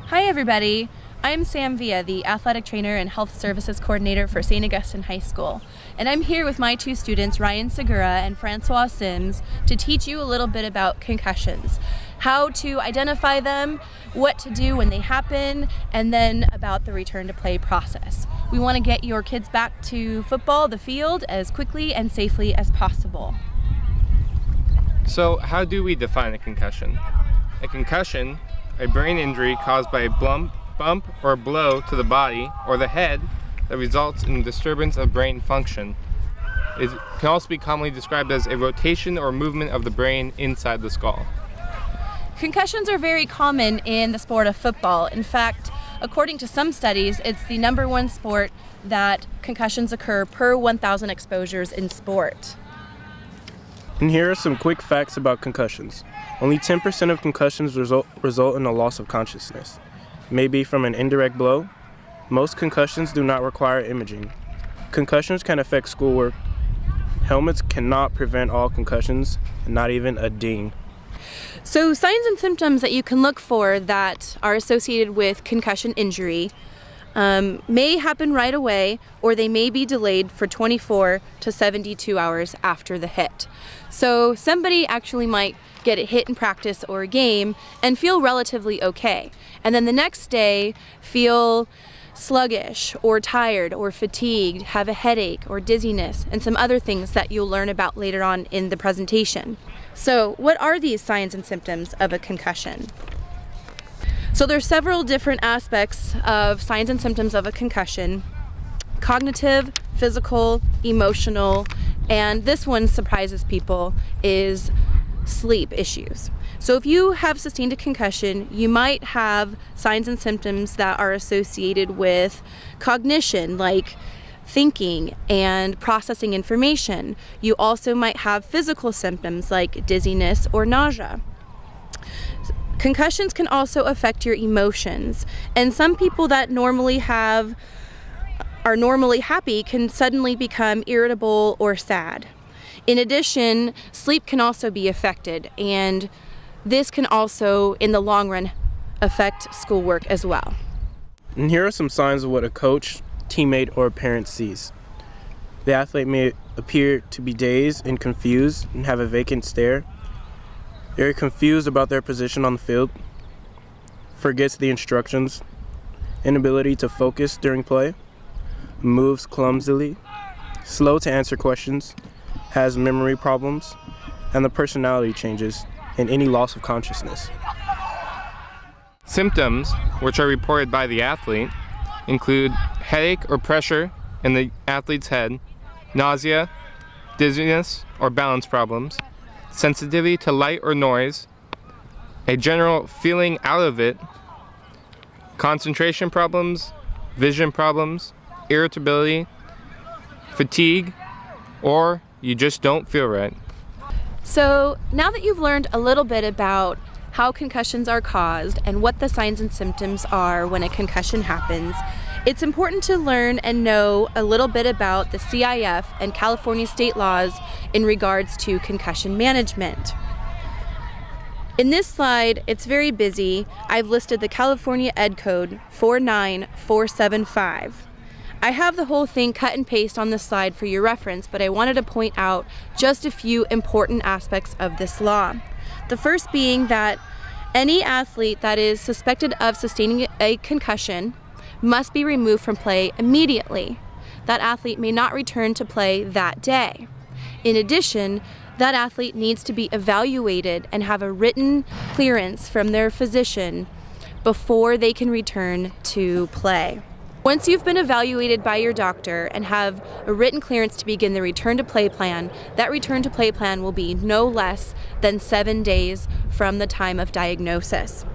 Hi everybody, I'm Sam Villa, the Athletic Trainer and Health Services Coordinator for St. Augustine High School. And I'm here with my two students, Ryan Segura and Francois Sims, to teach you a little bit about concussions. How to identify them, what to do when they happen, and then about the return to play process. We want to get your kids back to football, the field, as quickly and safely as possible. So how do we define a concussion? A concussion, a brain injury caused by a bump or blow to the body or the head that results in disturbance of brain function. It can also be commonly described as a rotation or movement of the brain inside the skull. Concussions are very common in the sport of football. In fact, according to some studies, it's the #1 sport that concussions occur per 1,000 exposures in sport. And here are some quick facts about concussions. Only 10% of concussions result in a loss of consciousness. Maybe from an indirect blow. Most concussions do not require imaging. Concussions can affect schoolwork. Helmets cannot prevent all concussions, not even a ding. So signs and symptoms that you can look for that are associated with concussion injury may happen right away, or they may be delayed for 24 to 72 hours after the hit. So somebody actually might get a hit in practice or a game and feel relatively okay, and then the next day feel sluggish or tired or fatigued, have a headache or dizziness, and some other things that you'll learn about later on in the presentation. So what are these signs and symptoms of a concussion? So there's several different aspects of signs and symptoms of a concussion: cognitive, physical, emotional, and this one surprises people, is sleep issues. So if you have sustained a concussion, you might have signs and symptoms that are associated with cognition, like thinking and processing information. You also might have physical symptoms like dizziness or nausea. Concussions can also affect your emotions, and some people that are normally happy can suddenly become irritable or sad. In addition, sleep can also be affected, and this can also, in the long run, affect schoolwork as well. And here are some signs of what a coach, teammate, or a parent sees. The athlete may appear to be dazed and confused and have a vacant stare. They're confused about their position on the field, forgets the instructions, inability to focus during play, moves clumsily, slow to answer questions, has memory problems, and the personality changes, and any loss of consciousness. Symptoms, which are reported by the athlete, include headache or pressure in the athlete's head, nausea, dizziness or balance problems, sensitivity to light or noise, a general feeling out of it, concentration problems, vision problems, irritability, fatigue, or you just don't feel right. So now that you've learned a little bit about how concussions are caused and what the signs and symptoms are when a concussion happens, it's important to learn and know a little bit about the CIF and California state laws in regards to concussion management. In this slide, it's very busy. I've listed the California Ed Code 49475. I have the whole thing cut and paste on this slide for your reference, but I wanted to point out just a few important aspects of this law. The first being that any athlete that is suspected of sustaining a concussion must be removed from play immediately. That athlete may not return to play that day. In addition, that athlete needs to be evaluated and have a written clearance from their physician before they can return to play. Once you've been evaluated by your doctor and have a written clearance to begin the return to play plan, that return to play plan will be no less than 7 days from the time of diagnosis.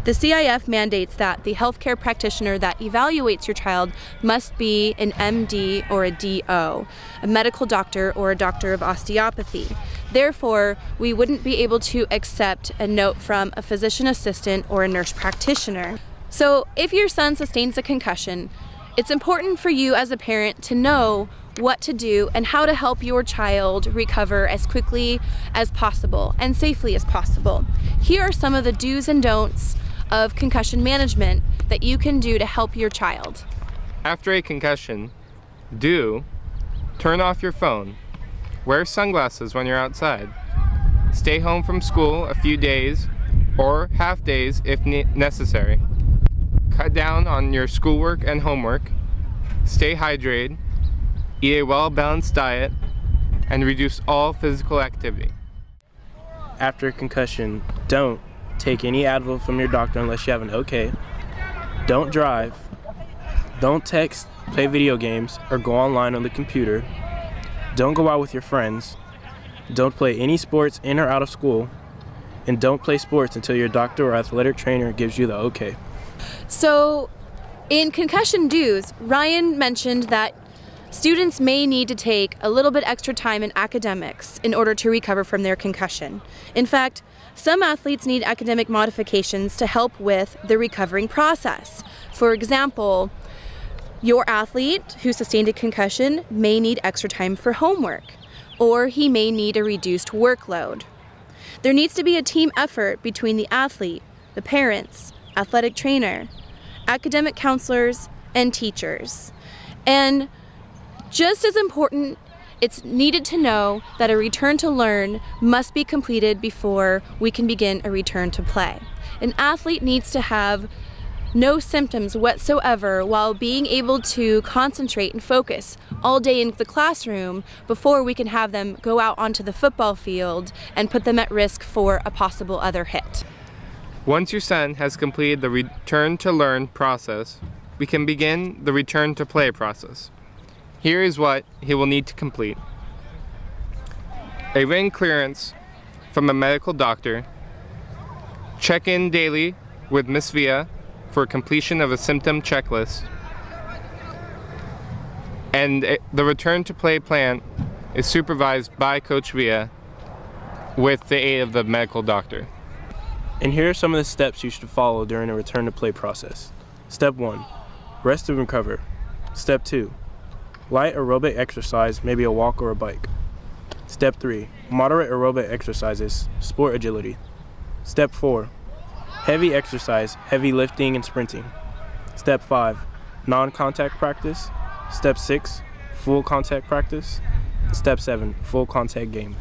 The CIF mandates that the healthcare practitioner that evaluates your child must be an MD or a DO, a medical doctor or a doctor of osteopathy. Therefore, we wouldn't be able to accept a note from a physician assistant or a nurse practitioner. So if your son sustains a concussion, it's important for you as a parent to know what to do and how to help your child recover as quickly as possible and safely as possible. Here are some of the do's and don'ts of concussion management that you can do to help your child. After a concussion, turn off your phone. Wear sunglasses when you're outside. Stay home from school a few days or half days if necessary. Cut down on your schoolwork and homework. Stay hydrated. Eat a well-balanced diet and reduce all physical activity. After a concussion, don't take any Advil from your doctor unless you have an okay. Don't drive. Don't text, play video games, or go online on the computer. Don't go out with your friends. Don't play any sports in or out of school. And don't play sports until your doctor or athletic trainer gives you the okay. So, in concussion dues, Ryan mentioned that students may need to take a little bit extra time in academics in order to recover from their concussion. In fact, some athletes need academic modifications to help with the recovering process. For example, your athlete who sustained a concussion may need extra time for homework, or he may need a reduced workload. There needs to be a team effort between the athlete, the parents, athletic trainer, academic counselors, and teachers. And just as important, it's needed to know that a return to learn must be completed before we can begin a return to play. An athlete needs to have no symptoms whatsoever while being able to concentrate and focus all day in the classroom before we can have them go out onto the football field and put them at risk for a possible other hit. Once your son has completed the return to learn process, we can begin the return to play process. Here is what he will need to complete: a written clearance from a medical doctor, check in daily with Miss Via for completion of a symptom checklist, and the return to play plan is supervised by Coach Via with the aid of the medical doctor. And here are some of the steps you should follow during a return to play process. Step 1, rest and recover. Step 2, light aerobic exercise, maybe a walk or a bike. Step 3, moderate aerobic exercises, sport agility. Step 4, heavy exercise, heavy lifting and sprinting. Step 5, non-contact practice. Step 6, full contact practice. Step 7, full contact game.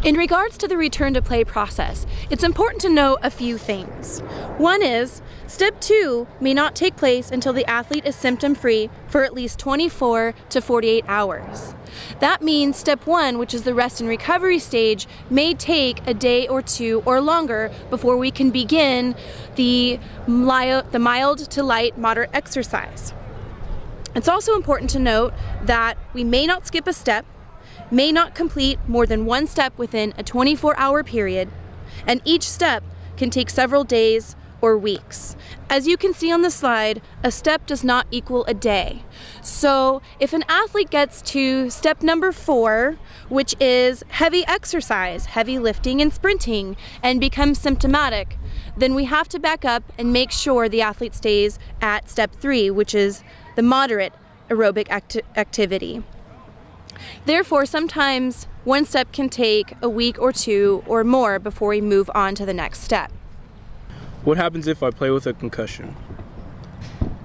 In regards to the return to play process, it's important to know a few things. One is, step 2 may not take place until the athlete is symptom-free for at least 24 to 48 hours. That means step 1, which is the rest and recovery stage, may take a day or two or longer before we can begin the mild to light moderate exercise. It's also important to note that we may not skip a step, may not complete more than one step within a 24-hour period, and each step can take several days or weeks. As you can see on the slide, a step does not equal a day. So if an athlete gets to step number 4, which is heavy exercise, heavy lifting and sprinting, and becomes symptomatic, then we have to back up and make sure the athlete stays at step 3, which is the moderate aerobic activity. Therefore, sometimes one step can take a week or two or more before we move on to the next step. What happens if I play with a concussion?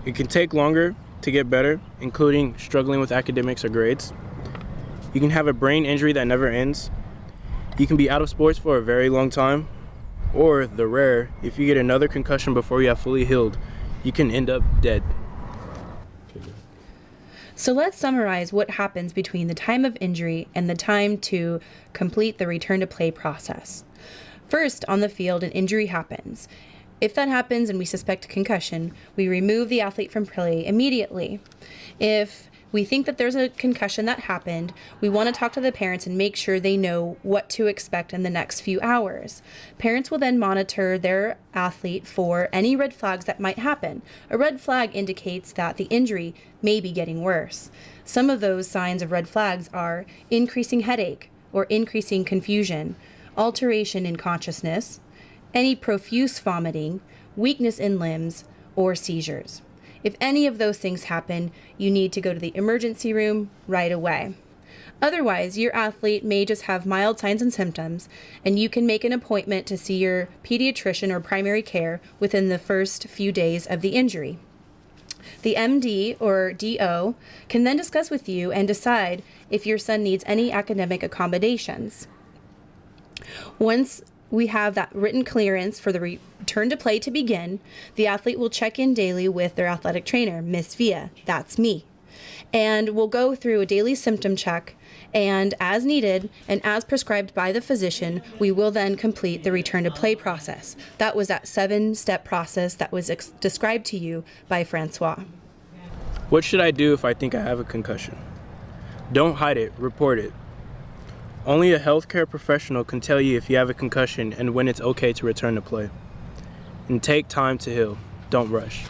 It can take longer to get better, including struggling with academics or grades. You can have a brain injury that never ends. You can be out of sports for a very long time. Or, the rare, if you get another concussion before you have fully healed, you can end up dead. So let's summarize what happens between the time of injury and the time to complete the return to play process. First, on the field, an injury happens. If that happens and we suspect concussion, we remove the athlete from play immediately. If we think that there's a concussion that happened, we want to talk to the parents and make sure they know what to expect in the next few hours. Parents will then monitor their athlete for any red flags that might happen. A red flag indicates that the injury may be getting worse. Some of those signs of red flags are increasing headache or increasing confusion, alteration in consciousness, any profuse vomiting, weakness in limbs, or seizures. If any of those things happen, you need to go to the emergency room right away. Otherwise, your athlete may just have mild signs and symptoms, and you can make an appointment to see your pediatrician or primary care within the first few days of the injury. The MD or DO can then discuss with you and decide if your son needs any academic accommodations. Once we have that written clearance for the return to play to begin, the athlete will check in daily with their athletic trainer, Miss Via, that's me. And we'll go through a daily symptom check, and as needed and as prescribed by the physician, we will then complete the return to play process. That was that 7-step process that was described to you by Francois. What should I do if I think I have a concussion? Don't hide it, report it. Only a healthcare professional can tell you if you have a concussion and when it's okay to return to play. And take time to heal. Don't rush.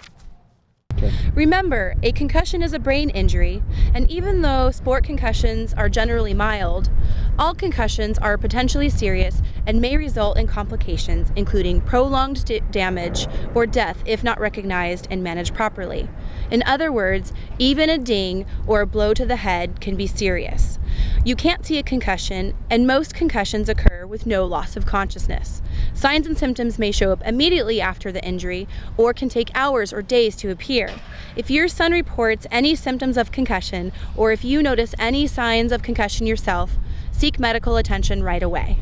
Remember, a concussion is a brain injury, and even though sport concussions are generally mild, all concussions are potentially serious and may result in complications, including prolonged damage or death if not recognized and managed properly. In other words, even a ding or a blow to the head can be serious. You can't see a concussion, and most concussions occur with no loss of consciousness. Signs and symptoms may show up immediately after the injury or can take hours or days to appear. If your son reports any symptoms of concussion, or if you notice any signs of concussion yourself, seek medical attention right away.